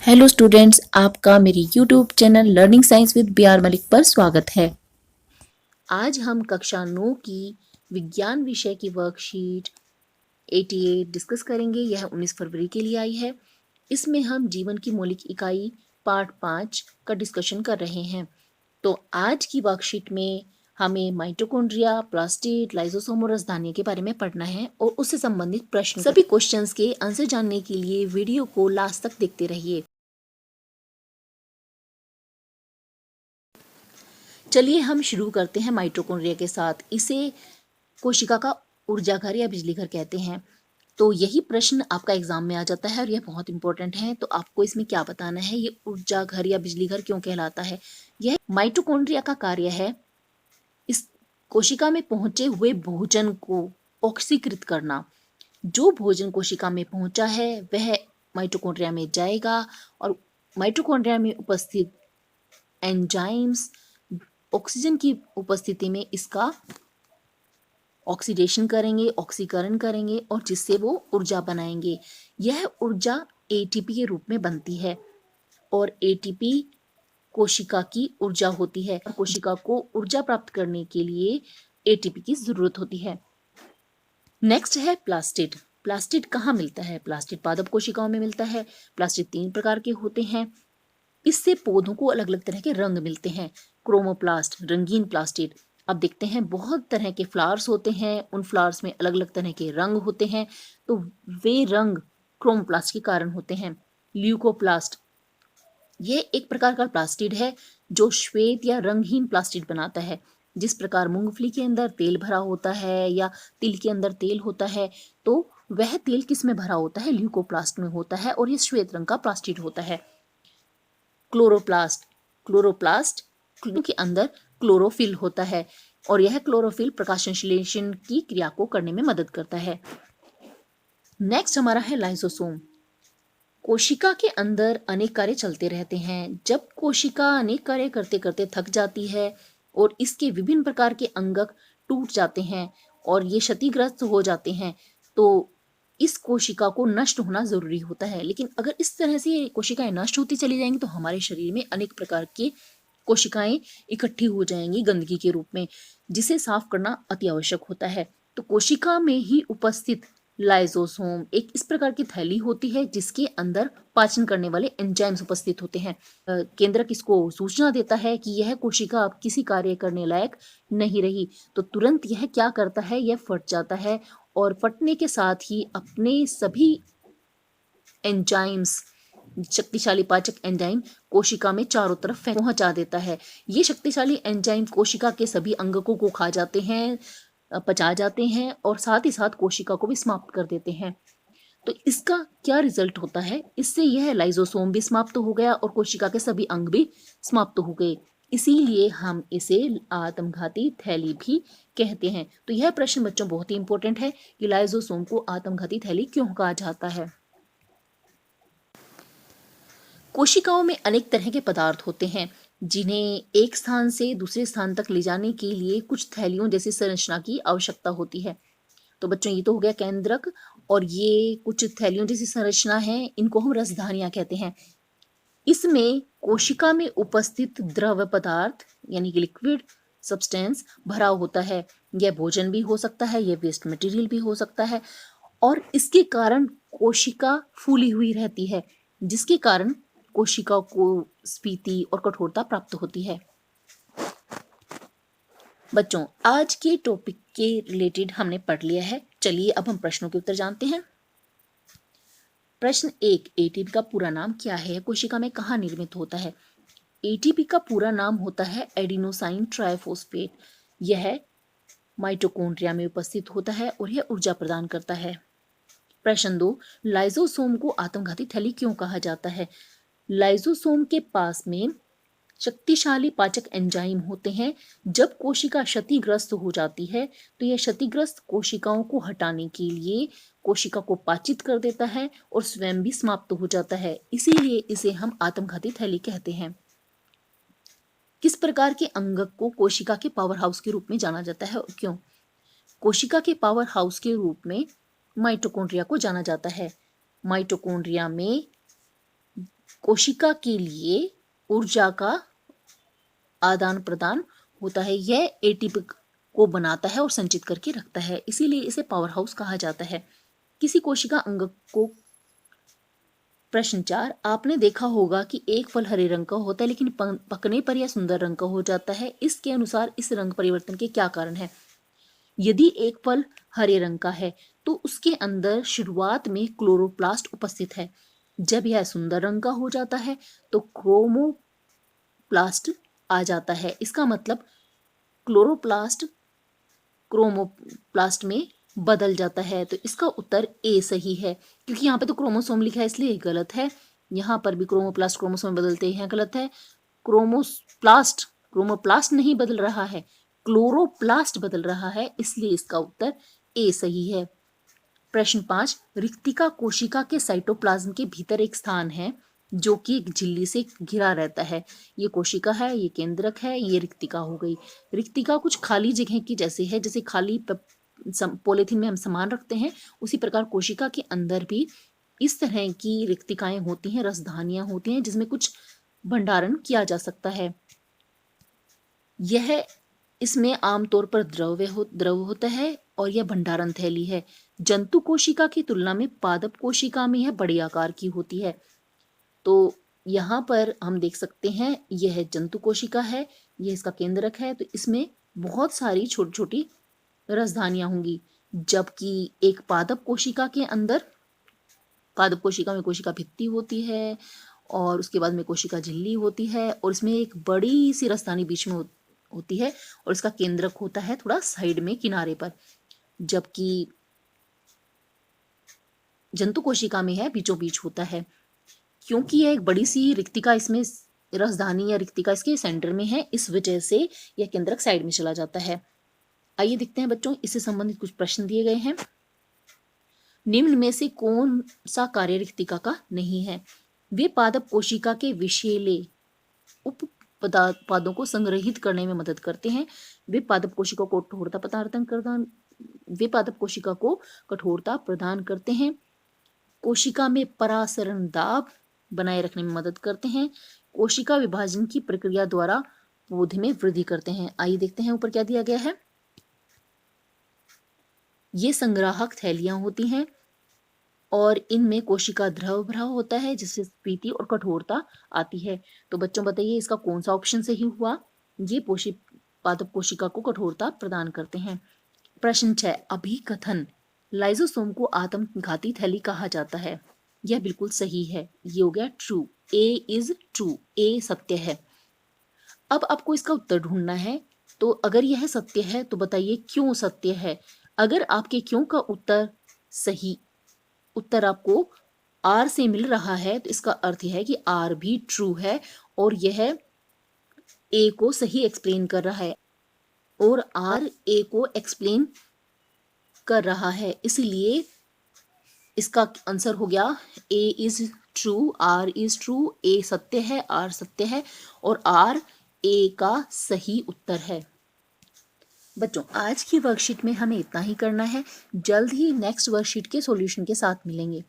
Hello students, आपका मेरी YouTube channel learning science with B R. Malik पर स्वागत है। आज हम कक्षा 9 की विज्ञान विषय की वर्कशीट 88 डिस्कस करेंगे। यह 19 फरवरी के लिए आई है। इसमें हम जीवन की मौलिक इकाई पार्ट 5 का डिस्कशन कर रहे हैं। तो आज की वर्कशीट में हमें माइटोकॉन्ड्रिया, प्लास्टिड, लाइसोसोम और राजधानी के बारे में पढ़ना है और उससे संबंधित प्रश्न। सभी क्वेश्चंस के आंसर जानने के लिए वीडियो को लास्ट तक देखते रहिए। चलिए हम शुरू करते हैं माइटोकॉन्ड्रिया के साथ। इसे कोशिका का ऊर्जा घर या बिजली घर कहते हैं। तो यही प्रश्न आपका एग्जाम में आ जाता है और यह बहुत इंपॉर्टेंट है। तो आपको इसमें क्या बताना है, ये ऊर्जा घर या बिजली घर क्यों कहलाता है। यह माइटोकॉन्ड्रिया का कार्य है इस कोशिका में पहुंचे हुए भोजन को ऑक्सीकृत करना। जो भोजन कोशिका में पहुंचा है वह माइटोकॉन्ड्रिया में जाएगा और माइटोकॉन्ड्रिया में उपस्थित एंजाइम्स ऑक्सीजन की उपस्थिति में इसका ऑक्सीडेशन करेंगे, ऑक्सीकरण करेंगे और जिससे वो ऊर्जा बनाएंगे। यह ऊर्जा एटीपी के रूप में बनती है और एटीपी कोशिका की ऊर्जा होती है। कोशिका को ऊर्जा प्राप्त करने के लिए एटीपी की जरूरत होती है। नेक्स्ट है प्लास्टिड। प्लास्टिड कहाँ मिलता है? प्लास्टिड पादप कोशिकाओं में मिलता है। प्लास्टिड 3 प्रकार के होते हैं। इससे पौधों को अलग अलग तरह के रंग मिलते हैं। क्रोमोप्लास्ट, रंगीन प्लास्टिड। अब देखते हैं बहुत तरह के फ्लावर्स होते हैं, उन फ्लावर्स में अलग अलग तरह के रंग होते हैं, तो वे रंग क्रोमोप्लास्ट के कारण होते हैं। ल्यूकोप्लास्ट, ये एक प्रकार का प्लास्टिड है जो श्वेत या रंगहीन प्लास्टिड बनाता है। जिस प्रकार मूंगफली के अंदर तेल भरा होता है या तिल के अंदर तेल होता है, तो वह तेल किस में भरा होता है? ल्यूकोप्लास्ट में होता है और ये श्वेत रंग का प्लास्टिड होता है। क्लोरोप्लास्ट, क्लोरोप्लास्ट के अंदर क्लोरोफिल होता है और यह क्लोरोफिल प्रकाश संश्लेषण की क्रिया को करने में मदद करता है। नेक्स्ट हमारा है लाइसोसोम। कोशिका के अंदर अनेक कार्य चलते रहते हैं। जब कोशिका अनेक कार्य करते करते थक जाती है और इसके विभिन्न प्रकार के अंगक टूट जाते हैं और ये क्षतिग्रस्त हो जाते हैं, तो इस कोशिका को नष्ट होना जरूरी होता है। लेकिन अगर इस तरह से कोशिकाएं नष्ट होती चली जाएंगी तो हमारे शरीर में अनेक प्रकार की कोशिकाएं इकट्ठी हो जाएंगी गंदगी के रूप में, जिसे साफ करना अति आवश्यक होता है। तो कोशिका में ही उपस्थित लाइसोसोम एक इस प्रकार की थैली होती है जिसके अंदर पाचन करने वाले एंजाइम्स उपस्थित होते हैं। केंद्रक इसको सूचना देता है कि यह कोशिका अब किसी कार्य करने लायक नहीं रही, तो तुरंत यह क्या करता है, यह फट जाता है और फटने के साथ ही अपने सभी एंजाइम्स, शक्तिशाली पाचक एंजाइम कोशिका में चारों तरफ पहुंचा देता है। ये शक्तिशाली एंजाइम कोशिका के सभी अंगकों को खा जाते हैं, पचा जाते हैं और साथ ही साथ कोशिका को भी समाप्त कर देते हैं। तो इसका क्या रिजल्ट होता है? इससे यह लाइसोसोम भी समाप्त हो गया और कोशिका के सभी अंग भी समाप्त हो गए। इसीलिए हम इसे आत्मघाती थैली भी कहते हैं। तो यह प्रश्न बच्चों बहुत ही इंपॉर्टेंट है कि लाइसोसोम को आत्मघाती थैली क्यों कहा जाता है। कोशिकाओं में अनेक तरह के पदार्थ होते हैं जिन्हें एक स्थान से दूसरे स्थान तक ले जाने के लिए कुछ थैलियों जैसी संरचना की आवश्यकता होती है। तो बच्चों ये तो हो गया केंद्रक, और ये कुछ थैलियों जैसी संरचना है, इनको हम रसधानियां कहते हैं। इसमें कोशिका में उपस्थित द्रव पदार्थ यानी कि लिक्विड सब्सटेंस भरा होता है। यह भोजन भी हो सकता है, यह वेस्ट मटेरियल भी हो सकता है और इसके कारण कोशिका फूली हुई रहती है, जिसके कारण कोशिका को स्फीति और कठोरता प्राप्त होती है। बच्चों आज के टॉपिक के रिलेटेड हमने पढ़ लिया है। चलिए अब हम प्रश्नों के उत्तर जानते हैं। प्रश्न 1, एटीपी का पूरा नाम क्या है? कोशिका में कहाँ निर्मित होता है? एटीपी का पूरा नाम होता है एडिनोसाइन ट्राइफॉस्फेट। यह माइटोकॉन्ड्रिया में उपस्थित होता है और यह ऊर्जा प्रदान करता है। प्रश्न 2, लाइसोसोम को आत्मघाती थैली क्यों कहा जाता है? लाइसोसोम के पास में शक्तिशाली पाचक एंजाइम होते हैं। जब कोशिका क्षतिग्रस्त हो जाती है तो यह क्षतिग्रस्त कोशिकाओं को हटाने के लिए कोशिका को पाचित कर देता है और स्वयं भी समाप्त हो जाता है। इसीलिए इसे हम आत्मघाती थैली कहते हैं। किस प्रकार के अंगक को कोशिका के पावर हाउस के रूप में जाना जाता है और क्यों? कोशिका के पावर हाउस के रूप में माइटोकॉन्ड्रिया को जाना जाता है। माइटोकॉन्ड्रिया में कोशिका के लिए ऊर्जा का आदान प्रदान होता है। यह एटीपी को बनाता है और संचित करके रखता है, इसीलिए इसे पावर हाउस कहा जाता है। किसी कोशिका अंग को प्रश्न 4, आपने देखा होगा कि एक फल हरे रंग का होता है लेकिन पकने पर यह सुंदर रंग का हो जाता है। इसके अनुसार इस रंग परिवर्तन के क्या कारण है? यदि एक फल हरे रंग का है तो उसके अंदर शुरुआत में क्लोरोप्लास्ट उपस्थित है। जब यह सुंदर रंग का हो जाता है तो क्रोमोप्लास्ट आ जाता है। इसका मतलब क्लोरोप्लास्ट क्रोमोप्लास्ट में बदल जाता है। तो इसका उत्तर ए सही है, क्योंकि यहाँ पे तो क्रोमोसोम लिखा है इसलिए गलत है। यहाँ पर भी क्रोमोप्लास्ट क्रोमोसोम बदलते हैं, गलत है। क्रोमोप्लास्ट नहीं बदल रहा है, क्लोरोप्लास्ट बदल रहा है, इसलिए इसका उत्तर ए सही है। प्रश्न 5, रिक्तिका कोशिका के साइटोप्लाज्म के भीतर एक स्थान है जो कि एक झिल्ली से घिरा रहता है। ये कोशिका है, ये केंद्रक है, ये रिक्तिका हो गई। रिक्तिका कुछ खाली जगह की जैसे है, जैसे खाली पॉलीथीन में हम सामान रखते हैं, उसी प्रकार कोशिका के अंदर भी इस तरह की रिक्तिकाएं होती हैं, रसधानियां होती हैं जिसमें कुछ भंडारण किया जा सकता है। यह इसमें आमतौर पर द्रव होता है और यह भंडारण थैली है। जंतु कोशिका की तुलना में पादप कोशिका में यह बड़े आकार की होती है। तो यहाँ पर हम देख सकते हैं यह जंतु कोशिका है, यह इसका केंद्रक है, तो इसमें बहुत सारी छोटी छोटी रसधानियां होंगी। जबकि एक पादप कोशिका के अंदर, पादप कोशिका में कोशिका भित्ति होती है और उसके बाद में कोशिका झिल्ली होती है और इसमें एक बड़ी सी रसधानी बीच में होती है और इसका केंद्रक होता है थोड़ा साइड में किनारे पर। जबकि जंतु कोशिका में है बीचों बीच होता है। क्योंकि यह एक बड़ी सी रिक्तिका, इसमें रसधानी या रिक्तिका इसके सेंटर में है, इस वजह से यह केंद्रक साइड में चला जाता है। आइए देखते हैं बच्चों, इससे संबंधित कुछ प्रश्न दिए गए हैं। निम्न में से कौन सा कार्य रिक्तिका का नहीं है? वे पादप कोशिका के विषैले उप पदार्थों को संग्रहित करने में मदद करते हैं। वे पादप कोशिका को कठोरता प्रदान करते हैं। कोशिका में परासरण दाब बनाए रखने में मदद करते हैं। कोशिका विभाजन की प्रक्रिया द्वारा पौधे में वृद्धि करते हैं। आइए देखते हैं ऊपर क्या दिया गया है। ये संग्राहक थैलियां होती हैं और इनमें कोशिका द्रव भरा होता है जिससे स्फीति और कठोरता आती है। तो बच्चों बताइए इसका कौन सा ऑप्शन सही हुआ? ये पादप कोशिका को कठोरता प्रदान करते हैं। प्रश्न 6, अभिकथन लाइजोसोम को आत्मघाती थैली कहा जाता है। यह बिल्कुल सही है, ये हो गया true, A is true, A सत्य है। अब आपको इसका उत्तर ढूंढना है, तो अगर यह सत्य है तो बताइए क्यों सत्य है। अगर आपके क्यों का उत्तर आपको आर से मिल रहा है तो इसका अर्थ है कि आर भी ट्रू है और यह ए को सही एक्सप्लेन कर रहा है और आर ए को एक्सप्लेन कर रहा है, इसलिए इसका आंसर हो गया A is true, R is true, A सत्य है, आर सत्य है और आर ए का सही उत्तर है। बच्चों आज की वर्कशीट में हमें इतना ही करना है। जल्द ही नेक्स्ट वर्कशीट के सॉल्यूशन के साथ मिलेंगे।